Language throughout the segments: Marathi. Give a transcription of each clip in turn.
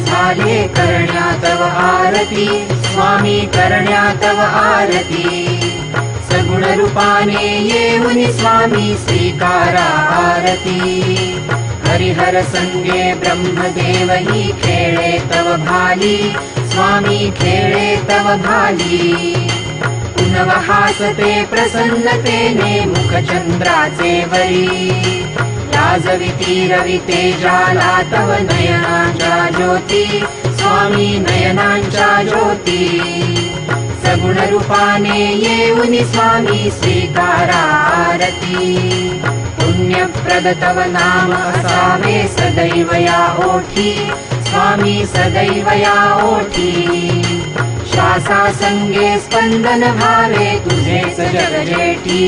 झाले करण्या तव आरती स्वामी करण्या तव आरती सगुण रूपाने येऊन स्वामी स्वीकारा आरती हरिहर संगे ब्रह्मदेव ही खेळे तव भाली स्वामी खेळे तव भाली पुनव हासते प्रसन्नतेने मुखचंद्राचे वरी लाजविती रवी तेजाला तव नयनांच्या ज्योती स्वामी नयनांच्या ज्योती सगुण रूपाने येऊन स्वामी स्वीकारा आरती पुण्यप्रद तव नाम असावे सदैव या ओठी स्वामी सदैव या ओठी श्वासा संगे स्पंदन भावे तुझेच जगजेठी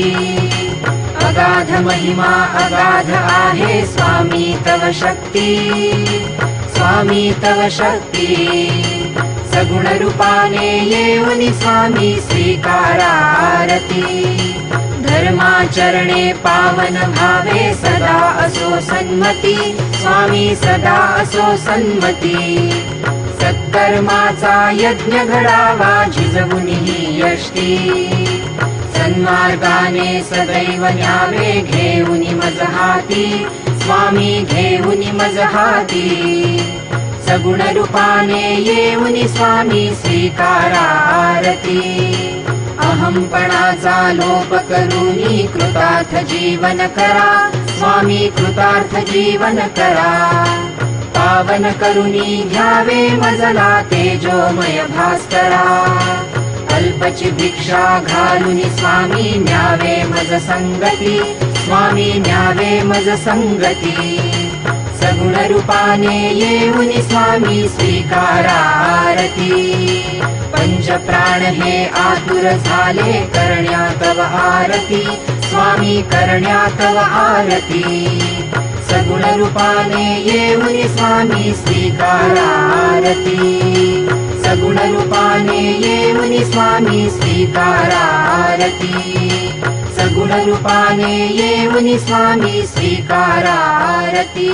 अगाध महिमा अगाध आहे स्वामी तव शक्ती स्वामी तव शक्ती सगुण रूपाने येऊन स्वामी स्वीकारा आरती धर्माचरणे पावन भावे सदा असो सन्मती स्वामी सदा असो सन्मती सत्कर्माचा यज्ञ घडावा झिजवून ही यष्टी सन्मार्गाने सदैव न्यावे घेऊन मज हाती स्वामी घेऊन मज हाती सगुण रूपाने येऊन स्वामी स्वीकारा आरती अहंपणाचा लोप करूनी कृतार्थ जीवन करा स्वामी कृतार्थ जीवन करा पावन करुनी घ्यावे मजला तेजोमय भास्करा अल्पची भिक्षा घालून स्वामी न्यावे मज संगती स्वामी न्यावे मज संगती सगुण रूपाने येऊन स्वामी स्वीकारा आरती पंच प्राण हे आतुर झाले करण्या तव आरती स्वामी करण्या तव आरती सगुण रूपाने येऊन स्वामी स्वीकारा आरती सगुण रूपाने येऊन स्वामी स्वीकारा आरती सगुण रूपाने येऊन स्वामी स्वीकारा आरती।